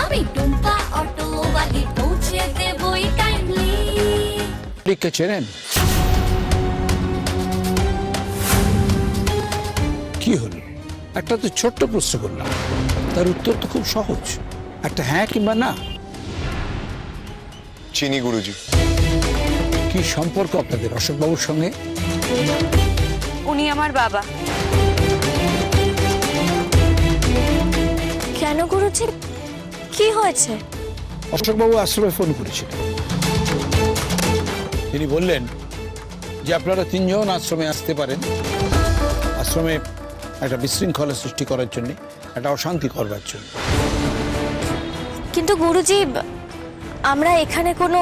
আমি টুম্পা অটোওয়ালি পৌঁছে দেবই টাইমলি। কে চেনেন? কি হলো? একটা তো ছোট্ট প্রশ্ন করলাম, তার উত্তর তো খুব সহজ, একটা হ্যাঁ কিংবা না। চিনি গুরুজি। কি সম্পর্ক আপনাদের অশোকবাবুর সঙ্গে? উনি আমার বাবা। কেন গুরুজি, কি হয়েছে? অশোকবাবু আশ্রমে ফোন করেছিল। তিনি বললেন যে আপনারা তিনজন আশ্রমে আসতে পারেন, আশ্রমে একটা বিশৃঙ্খলা সৃষ্টি করার জন্য, একটা অশান্তি করবার জন্য। কিন্তু গুরুজি, আমরা এখানে কোনো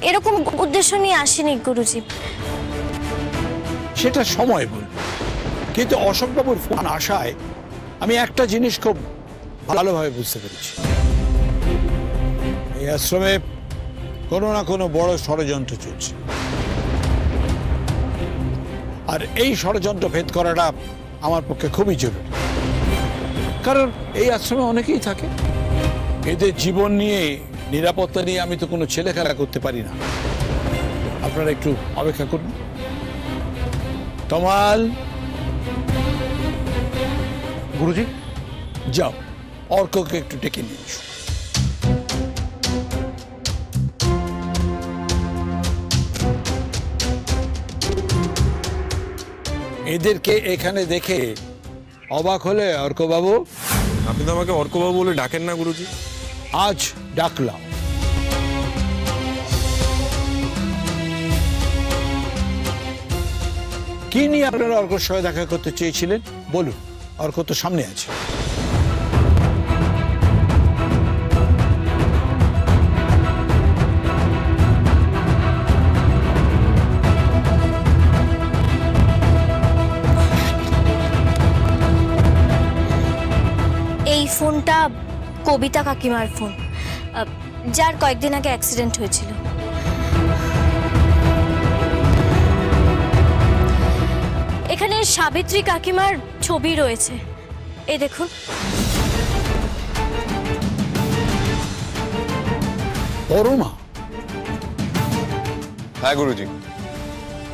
এরকম উদ্দেশ্য নিয়ে আসিনি গুরুজি। সেটা সময় বলবে, কিন্তু অশোকবাবুর ফোন আসায় আমি একটা জিনিস খুব ভালোভাবে বুঝতে পেরেছি, এই আশ্রমে কোনো না কোনো বড় ষড়যন্ত্র চলছে, আর এই ষড়যন্ত্র ভেদ করাটা আমার পক্ষে খুবই জরুরি। কারণ এই আশ্রমে অনেকেই থাকে, এদের জীবন নিয়ে, নিরাপত্তা নিয়ে আমি তো কোনো ছেলে খেলা করতে পারি না। আপনারা একটু অপেক্ষা করুন। তমাল, গুরুজি, যাও অর্ককে একটু ডেকে নিয়ে এসো। এদেরকে এখানে দেখে অবাক হলে অর্কবাবু? আপনি তো আমাকে অর্কবাবু বলে ডাকেন না গুরুজি। আজ ডাকলাম। কি নিয়ে আপনারা অর্কর সঙ্গে দেখা করতে চেয়েছিলেন বলুন, অর্ক তো সামনে আছে। এই ফোনটা কবিতা কাকিমার ফোন, যার কয়েকদিন আগে অ্যাক্সিডেন্ট হয়েছিল। এখানে সাবিত্রী কাকিমার ছবি রয়েছে, এই দেখুন। পরমা? হ্যাঁ গুরুজি,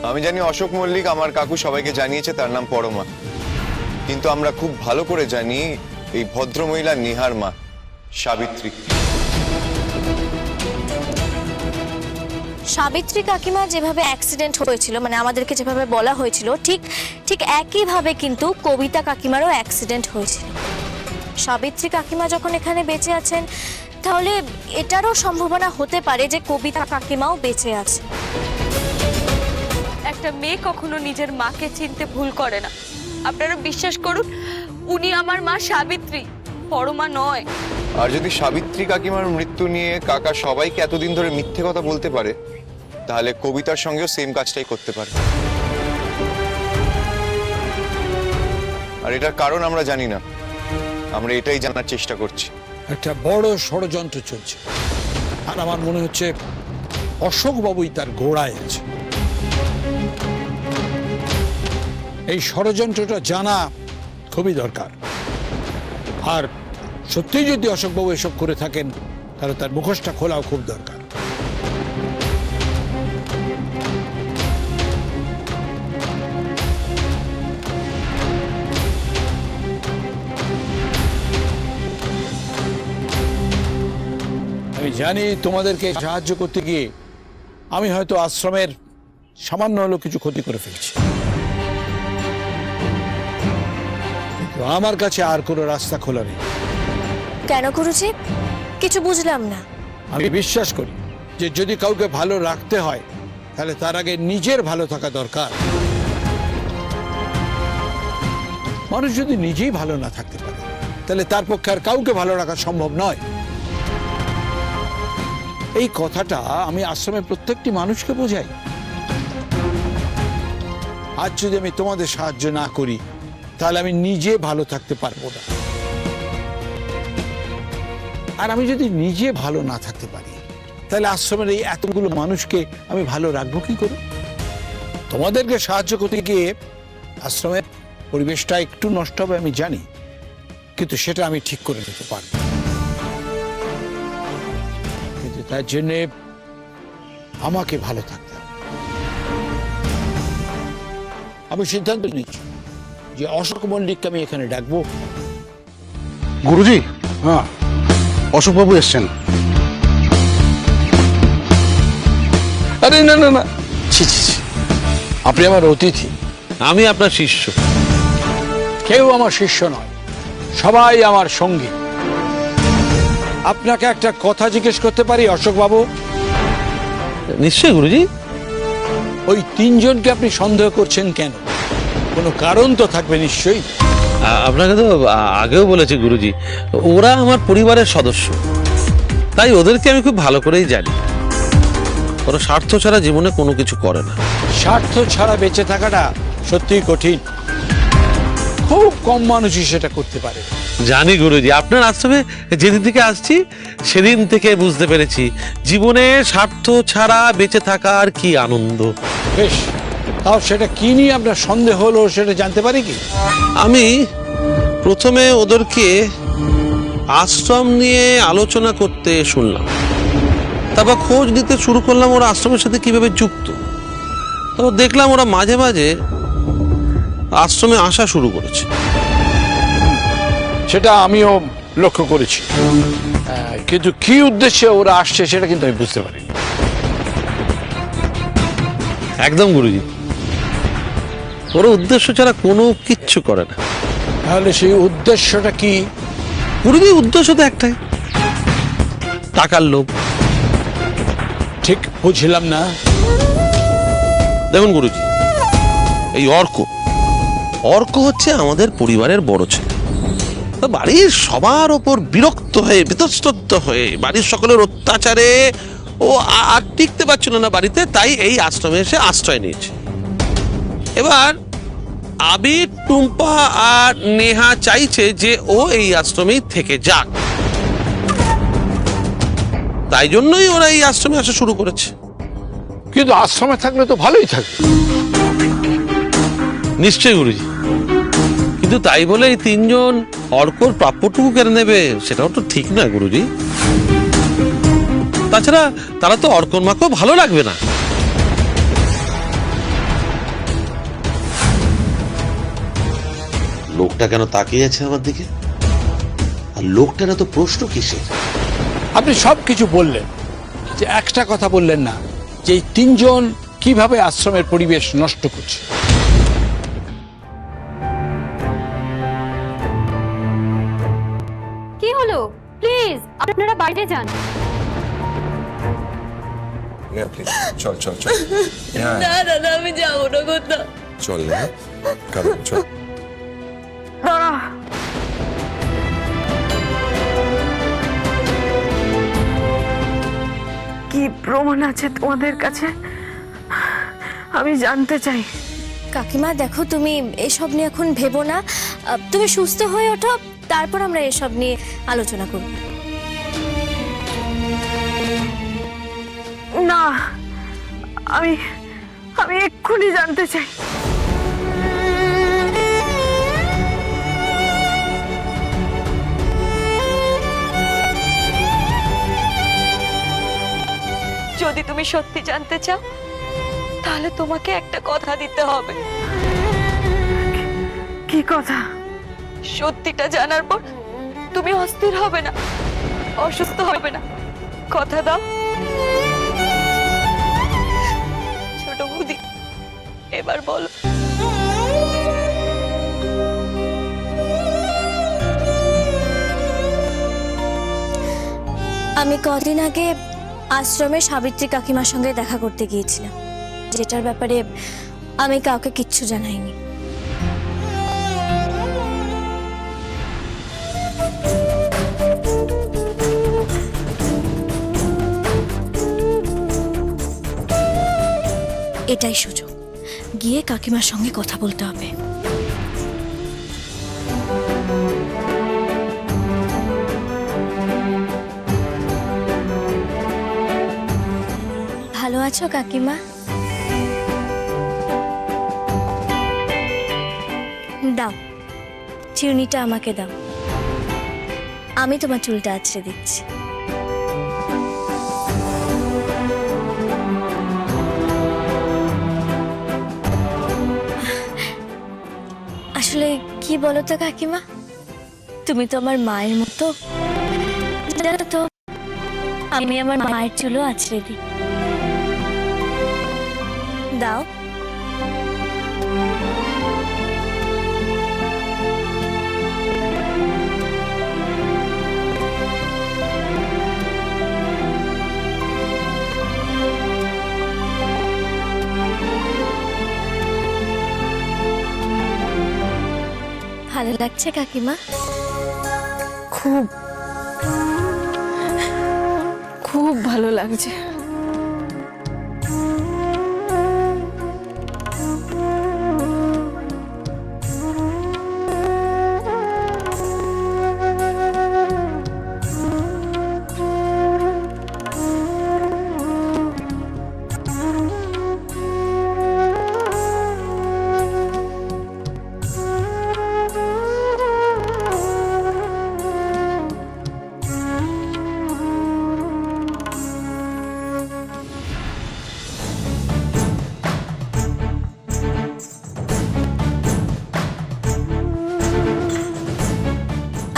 আমি জানি অশোক মল্লিক আমার কাকু সবাইকে জানিয়েছে তার নাম পরমা, কিন্তু আমরা খুব ভালো করে জানি এই ভদ্রমহিলা নিহার মা সাবিত্রী। সাবিত্রী কাকিমা যেভাবে অ্যাক্সিডেন্ট হয়েছিল, মানে আমাদেরকে যেভাবে বলা হয়েছিল, ঠিক একইভাবে কিন্তু কবিতা কাকিমারও অ্যাক্সিডেন্ট হয়েছিল। সাবিত্রী কাকিমা যখন এখানে বেঁচে আছেন, তাহলে এটারও সম্ভাবনা হতে পারে যে কবিতা কাকিমাও বেঁচে আছে। একটা মেয়ে কখনো নিজের মাকে চিনতে ভুল করে না। আপনারা বিশ্বাস করুন, উনি আমার মা সাবিত্রী, পরমা নয়। আর যদি সাবিত্রী কাকিমার মৃত্যু নিয়ে কাকা সবাইকে এতদিন ধরে মিথ্যে কথা বলতে পারে, তাহলে কবিতার সঙ্গেও সেম কাজটাই করতে পারে। আর এটার কারণ আমরা জানি না, আমরা এটাই জানার চেষ্টা করছি। একটা বড় ষড়যন্ত্র চলছে, আর আমার মনে হচ্ছে অশোকবাবুই তার গোড়ায় আছে। এই ষড়যন্ত্রটা জানা খুবই দরকার, আর সত্যিই যদি অশোকবাবু এসব করে থাকেন, তাহলে তার মুখোশটা খোলাও খুব দরকার। আমি জানি তোমাদেরকে সাহায্য করতে গিয়ে আমি হয়তো আশ্রমের সামান্য হলেও কিছু ক্ষতি করে ফেলছি, কিন্তু আমার কাছে আর কোনো রাস্তা খোলা নেই। কেন গুরুজি, কিছু বুঝলাম না। আমি বিশ্বাস করি যে যদি কাউকে ভালো রাখতে হয়, তাহলে তার আগে নিজের ভালো থাকা দরকার। মানুষ যদি নিজেই ভালো না থাকতে পারে, তাহলে তার পক্ষে আর কাউকে ভালো রাখা সম্ভব নয়। এই কথাটা আমি আশ্রমের প্রত্যেকটি মানুষকে বোঝাই। আজ যদি আমি তোমাদের সাহায্য না করি, তাহলে আমি নিজে ভালো থাকতে পারবো না। আর আমি যদি নিজে ভালো না থাকতে পারি, তাহলে আশ্রমের এই এতগুলো মানুষকে আমি ভালো রাখবো কি করে? তোমাদেরকে সাহায্য করতে গিয়ে আশ্রমের পরিবেশটা একটু নষ্ট হবে আমি জানি, কিন্তু সেটা আমি ঠিক করে দিতে পারবো। তার জন্যে আমাকে ভালো থাকতে হবে। আমি সিদ্ধান্ত নিচ্ছি যে অশোক মল্লিককে আমি এখানে ডাকবো। গুরুজি, হ্যাঁ, অশোকবাবু এসছেন। আরে না না না, ছি ছি ছি, আপনি আমার অতিথি, আমি আপনার শিষ্য। কেউ আমার শিষ্য নয়, সবাই আমার সঙ্গী। আপনাকে একটা কথা জিজ্ঞেস করতে পারি অশোক বাবু? নিশ্চয়ই গুরুজি। ওই তিনজনকে আপনি সন্দেহ করছেন কেন? কোনো কারণ তো থাকবে নিশ্চয়ই। আপনাকে তো আগেও বলেছি গুরুজি, ওরা আমার পরিবারের সদস্য, তাই ওদেরকে আমি খুব ভালো করেই জানি। ওরা স্বার্থ ছাড়া জীবনে কোনো কিছু করে না। স্বার্থ ছাড়া বেঁচে থাকাটা সত্যিই কঠিন, খুব কম মানুষই সেটা করতে পারে। জানি গুরুজি, আপনার আশ্রমে যেদিন থেকে আসছি সেদিন থেকে বুঝতে পেরেছি জীবনে স্বার্থ ছাড়া বেঁচে থাকার কি আনন্দ। বেশ, তাও সেটা কি নিয়ে আপনার সন্দেহ হলো সেটা জানতে পারি কি? আমি প্রথমে ওদেরকে আশ্রম নিয়ে আলোচনা করতে শুনলাম, তারপর খোঁজ নিতে শুরু করলাম ওরা আশ্রমের সাথে কিভাবে যুক্ত। তারপর দেখলাম ওরা মাঝে মাঝে আশ্রমে আসা শুরু করেছে। সেটা আমিও লক্ষ্য করেছি, কিন্তু কি উদ্দেশ্যে ওরা আসছে সেটা কিন্তু আমি বুঝতে পারিনি। একদম গুরুজি, ওরা উদ্দেশ্য ছাড়া কোনো কিচ্ছু করে না। তাহলে সেই উদ্দেশ্যটা কি? গুরুজি, উদ্দেশ্য তো একটাই, টাকার লোভ। ঠিক বুঝলাম না। দেখুন গুরুজি, এই অর্ক হচ্ছে আমাদের পরিবারের বড় ছেলে। তো বাড়ির সবার ওপর বিরক্ত হয়ে বিতস্তত হয়ে বাড়ির সকলের অত্যাচারে ও আর টিকতে পারছিল না বাড়িতে, তাই এই আশ্রমে এসে আশ্রয় নিয়েছে। এবার আবির, টুম্পা আর নেহা চাইছে যে ও এই আশ্রমেই থেকে যাক, তাই জন্যই ওরা এই আশ্রমে আসা শুরু করেছে। কিন্তু আশ্রমে থাকলে তো ভালোই থাকবে। নিশ্চয়ই গুরুজি, কিন্তু তাই বলে এই তিনজন অর্কর প্রাপ্যটুকু কেড়ে নেবে সেটাও তো ঠিক না গুরুজি। তাছাড়া তারা তো অর্কর মাকেও ভালো লাগবে না। লোকটা কেন তাকিয়ে আছে আমার দিকে, আর লোকটার এত প্রশ্ন কিসের? আপনি সব কিছু বললেন, যে একটা কথা বললেন না যে এই তিনজন কিভাবে আশ্রমের পরিবেশ নষ্ট করছে। কি হলো? প্লিজ আপনারা বাইরে যান। চল চল চল, না দাদা, আমি যাবো না কোথাও। চল নেহা, কারণ চল। কি প্রমাণ আছে তোমাদের কাছে আমি জানতে চাই। কাকিমা দেখো, তুমি এসব নিয়ে এখন ভেবো না, তুমি সুস্থ হয়ে ওঠো, তারপর আমরা এসব নিয়ে আলোচনা করব। না, আমি আমি এক্ষুনি জানতে চাই। যদি তুমি সত্যি জানতে চাও তাহলে তোমাকে একটা কথা দিতে হবে। কি কথা? সত্যিটা জানার পর তুমি অস্থির হবে না, অসুস্থ হবে না, কথা দাও। ছোট বৌদি, এবার বলো। আমি কদিন আগে আশ্রমে সাবিত্রী কাকিমার সঙ্গে দেখা করতে গিয়েছিলাম, যেটার ব্যাপারে আমি কাউকে কিচ্ছু জানাইনি। এটাই সুযোগ, গিয়ে কাকিমার সঙ্গে কথা বলতে হবে। ভালো আছো কাকিমা? দাও, চিরুনিটা আমাকে দাও, আমি তোমার চুলটা আঁচড়ে দিচ্ছি। কি বলো তো কাকিমা, তুমি তো আমার মায়ের মতো। জানো তো, আমি আমার মায়ের চুলও আছড়ে দিই। দাও। ভালো লাগছে কাকিমা? খুব খুব ভালো লাগছে।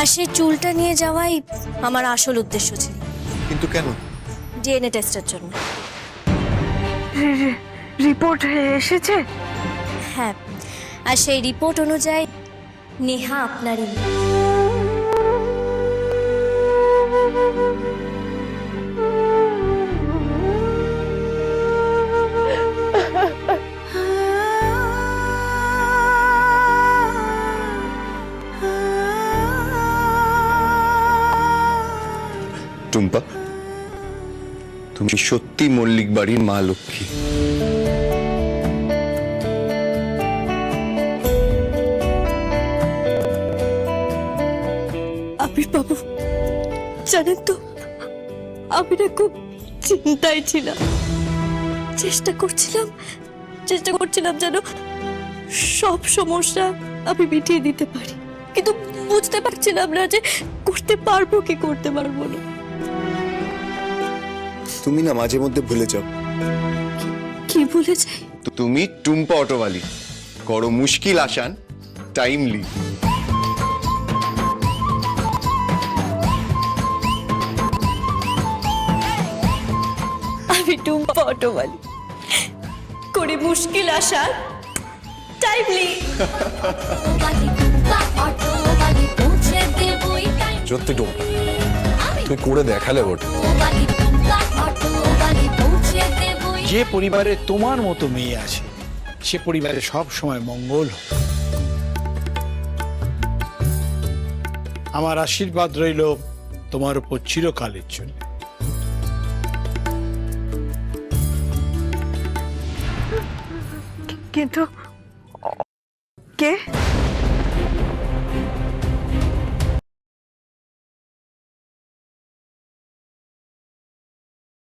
আর সেই চুলটা নিয়ে যাওয়াই আমার আসল উদ্দেশ্য ছিল, কিন্তু কেন? ডিএনএ টেস্টের জন্য। রিপোর্ট এসেছে? হ্যাঁ, আর সেই রিপোর্ট অনুযায়ী নেহা আপনারই মেয়ে। টুম্পা, তুমি সত্যি মল্লিক বাড়ির মা লক্ষ্মী। আবির বাবু, জানেন তো, আমি না খুব চিন্তায় ছিলাম। চেষ্টা করছিলাম যেন সব সমস্যা আমি মিটিয়ে দিতে পারি, কিন্তু বুঝতে পারছিলাম না যে করতে পারবো কি করতে পারবো না। তুমি না মাঝে মধ্যে ভুলে যাও। কি ভুলে যাই? তুমি টুম্পা অটোওয়ালি, করো মুশকিল আসান টাইমলি। আমি টুম্পা অটোওয়ালি, করে মুশকিল আসা টাইমলি। বালি টুম্পা অটো বালি পৌঁছে দেবই টাইম। সত্যি টুম্পা, তুই করে দেখালে বটে। বালি টুম্পা অটো বালি পৌঁছে দেবই। যে পরিবারে তোমার মতো মেয়ে আছে, সে পরিবারে সব সময় মঙ্গল হয়। আমার আশীর্বাদ রইল তোমার উপর চিরকালের জন্য। কিন্তু কে?